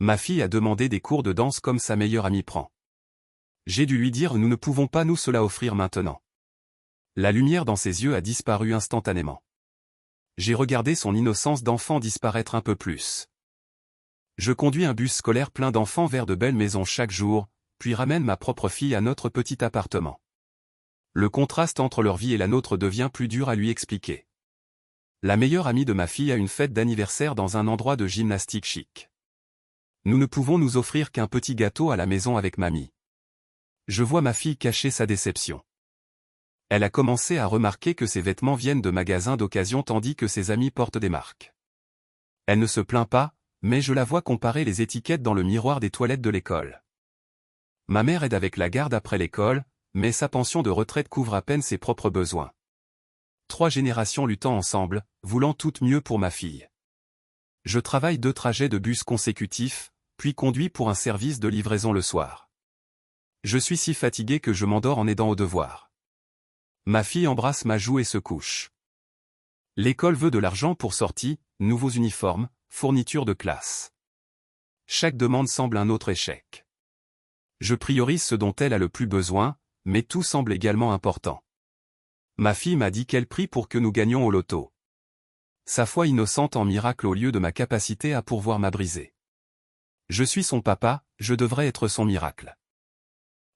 Ma fille a demandé des cours de danse comme sa meilleure amie prend. J'ai dû lui dire nous ne pouvons pas nous cela offrir maintenant. La lumière dans ses yeux a disparu instantanément. J'ai regardé son innocence d'enfant disparaître un peu plus. Je conduis un bus scolaire plein d'enfants vers de belles maisons chaque jour, puis ramène ma propre fille à notre petit appartement. Le contraste entre leur vie et la nôtre devient plus dur à lui expliquer. La meilleure amie de ma fille a une fête d'anniversaire dans un endroit de gymnastique chic. Nous ne pouvons nous offrir qu'un petit gâteau à la maison avec mamie. Je vois ma fille cacher sa déception. Elle a commencé à remarquer que ses vêtements viennent de magasins d'occasion tandis que ses amis portent des marques. Elle ne se plaint pas, mais je la vois comparer les étiquettes dans le miroir des toilettes de l'école. Ma mère aide avec la garde après l'école, mais sa pension de retraite couvre à peine ses propres besoins. 3 générations luttant ensemble, voulant tout mieux pour ma fille. Je travaille 2 trajets de bus consécutifs, puis conduis pour un service de livraison le soir. Je suis si fatigué que je m'endors en aidant aux devoirs. Ma fille embrasse ma joue et se couche. L'école veut de l'argent pour sortie, nouveaux uniformes, fournitures de classe. Chaque demande semble un autre échec. Je priorise ce dont elle a le plus besoin, mais tout semble également important. Ma fille m'a dit qu'elle prie pour que nous gagnions au loto. Sa foi innocente en miracle au lieu de ma capacité à pourvoir m'a brisé. Je suis son papa, je devrais être son miracle.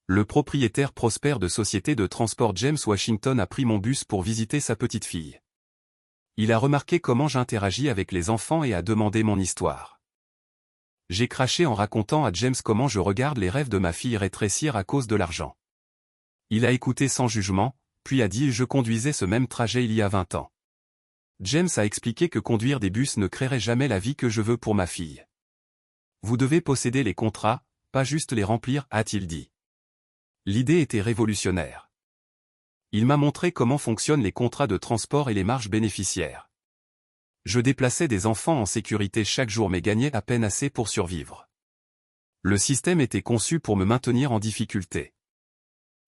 Le propriétaire prospère de société de transport James Washington a pris mon bus pour visiter sa petite fille. Il a remarqué comment j'interagis avec les enfants et a demandé mon histoire. J'ai craché en racontant à James comment je regarde les rêves de ma fille rétrécir à cause de l'argent. Il a écouté sans jugement, puis a dit « Je conduisais ce même trajet il y a 20 ans. » James a expliqué que conduire des bus ne créerait jamais la vie que je veux pour ma fille. « Vous devez posséder les contrats, pas juste les remplir, a-t-il dit. L'idée était révolutionnaire. Il m'a montré comment fonctionnent les contrats de transport et les marges bénéficiaires. Je déplaçais des enfants en sécurité chaque jour mais gagnais à peine assez pour survivre. Le système était conçu pour me maintenir en difficulté.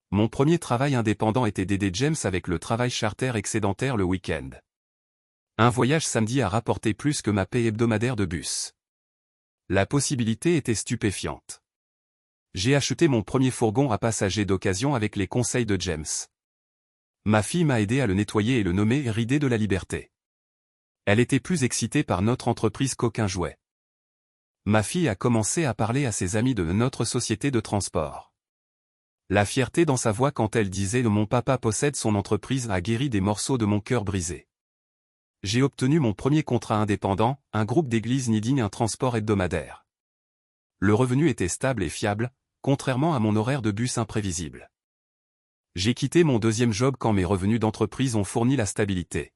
Mon premier travail indépendant était d'aider James avec le travail charter excédentaire le week-end. Un voyage samedi a rapporté plus que ma paie hebdomadaire de bus. La possibilité était stupéfiante. J'ai acheté mon premier fourgon à passagers d'occasion avec les conseils de James. Ma fille m'a aidé à le nettoyer et le nommer Ridée de la Liberté. Elle était plus excitée par notre entreprise qu'aucun jouet. Ma fille a commencé à parler à ses amis de notre société de transport. La fierté dans sa voix quand elle disait « Mon papa possède son entreprise » a guéri des morceaux de mon cœur brisé. J'ai obtenu mon premier contrat indépendant, un groupe d'église needing un transport hebdomadaire. Le revenu était stable et fiable, contrairement à mon horaire de bus imprévisible. J'ai quitté mon deuxième job quand mes revenus d'entreprise ont fourni la stabilité.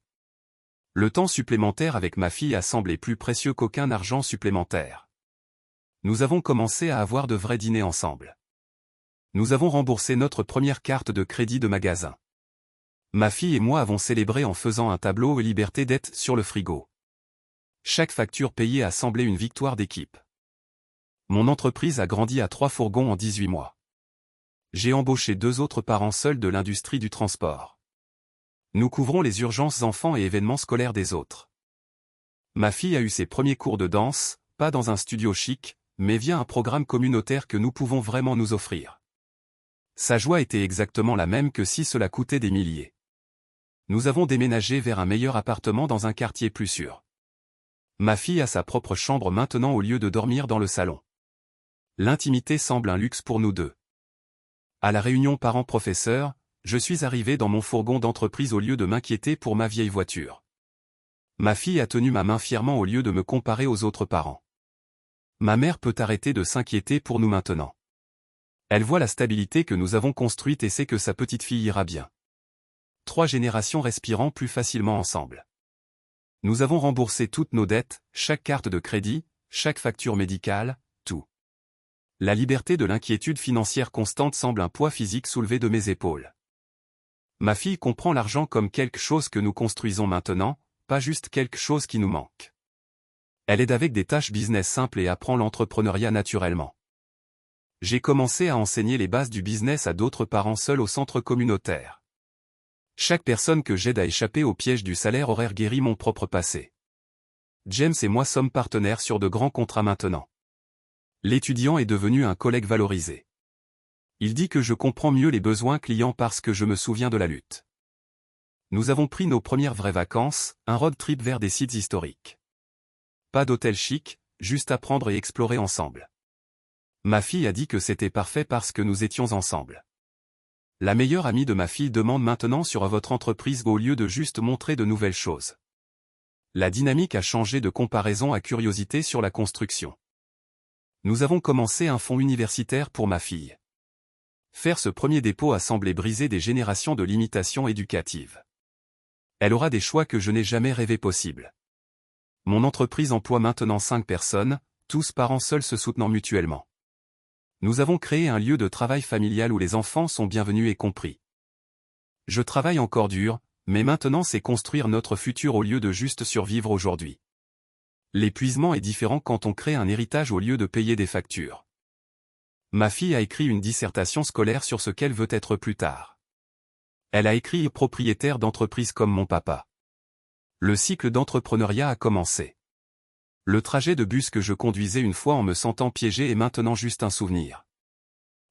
Le temps supplémentaire avec ma fille a semblé plus précieux qu'aucun argent supplémentaire. Nous avons commencé à avoir de vrais dîners ensemble. Nous avons remboursé notre première carte de crédit de magasin. Ma fille et moi avons célébré en faisant un tableau et liberté d'être sur le frigo. Chaque facture payée a semblé une victoire d'équipe. Mon entreprise a grandi à 3 fourgons en 18 mois. J'ai embauché 2 autres parents seuls de l'industrie du transport. Nous couvrons les urgences enfants et événements scolaires des autres. Ma fille a eu ses premiers cours de danse, pas dans un studio chic, mais via un programme communautaire que nous pouvons vraiment nous offrir. Sa joie était exactement la même que si cela coûtait des milliers. Nous avons déménagé vers un meilleur appartement dans un quartier plus sûr. Ma fille a sa propre chambre maintenant au lieu de dormir dans le salon. L'intimité semble un luxe pour nous deux. À la réunion parents-professeurs, je suis arrivé dans mon fourgon d'entreprise au lieu de m'inquiéter pour ma vieille voiture. Ma fille a tenu ma main fièrement au lieu de me comparer aux autres parents. Ma mère peut arrêter de s'inquiéter pour nous maintenant. Elle voit la stabilité que nous avons construite et sait que sa petite fille ira bien. 3 générations respirant plus facilement ensemble. Nous avons remboursé toutes nos dettes, chaque carte de crédit, chaque facture médicale, tout. La liberté de l'inquiétude financière constante semble un poids physique soulevé de mes épaules. Ma fille comprend l'argent comme quelque chose que nous construisons maintenant, pas juste quelque chose qui nous manque. Elle aide avec des tâches business simples et apprend l'entrepreneuriat naturellement. J'ai commencé à enseigner les bases du business à d'autres parents seuls au centre communautaire. Chaque personne que j'aide à échapper au piège du salaire horaire guérit mon propre passé. James et moi sommes partenaires sur de grands contrats maintenant. L'étudiant est devenu un collègue valorisé. Il dit que je comprends mieux les besoins clients parce que je me souviens de la lutte. Nous avons pris nos premières vraies vacances, un road trip vers des sites historiques. Pas d'hôtel chic, juste apprendre et explorer ensemble. Ma fille a dit que c'était parfait parce que nous étions ensemble. La meilleure amie de ma fille demande maintenant sur votre entreprise au lieu de juste montrer de nouvelles choses. La dynamique a changé de comparaison à curiosité sur la construction. Nous avons commencé un fonds universitaire pour ma fille. Faire ce premier dépôt a semblé briser des générations de limitations éducatives. Elle aura des choix que je n'ai jamais rêvé possibles. Mon entreprise emploie maintenant 5 personnes, tous parents seuls se soutenant mutuellement. Nous avons créé un lieu de travail familial où les enfants sont bienvenus et compris. Je travaille encore dur, mais maintenant c'est construire notre futur au lieu de juste survivre aujourd'hui. L'épuisement est différent quand on crée un héritage au lieu de payer des factures. Ma fille a écrit une dissertation scolaire sur ce qu'elle veut être plus tard. Elle a écrit propriétaire d'entreprise comme mon papa. Le cycle d'entrepreneuriat a commencé. Le trajet de bus que je conduisais une fois en me sentant piégé est maintenant juste un souvenir.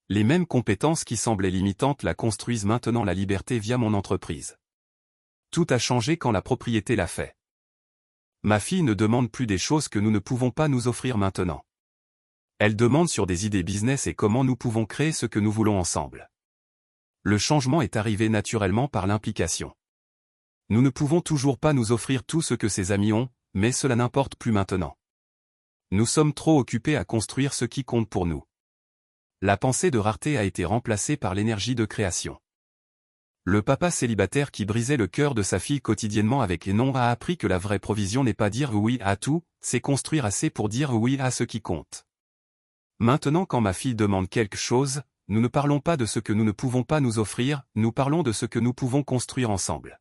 Les mêmes compétences qui semblaient limitantes la construisent maintenant la liberté via mon entreprise. Tout a changé quand la propriété l'a fait. Ma fille ne demande plus des choses que nous ne pouvons pas nous offrir maintenant. Elle demande sur des idées business et comment nous pouvons créer ce que nous voulons ensemble. Le changement est arrivé naturellement par l'implication. Nous ne pouvons toujours pas nous offrir tout ce que ses amis ont, mais cela n'importe plus maintenant. Nous sommes trop occupés à construire ce qui compte pour nous. La pensée de rareté a été remplacée par l'énergie de création. Le papa célibataire qui brisait le cœur de sa fille quotidiennement avec les noms a appris que la vraie provision n'est pas dire oui à tout, c'est construire assez pour dire oui à ce qui compte. Maintenant quand ma fille demande quelque chose, nous ne parlons pas de ce que nous ne pouvons pas nous offrir, nous parlons de ce que nous pouvons construire ensemble.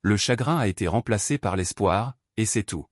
Le chagrin a été remplacé par l'espoir, et c'est tout.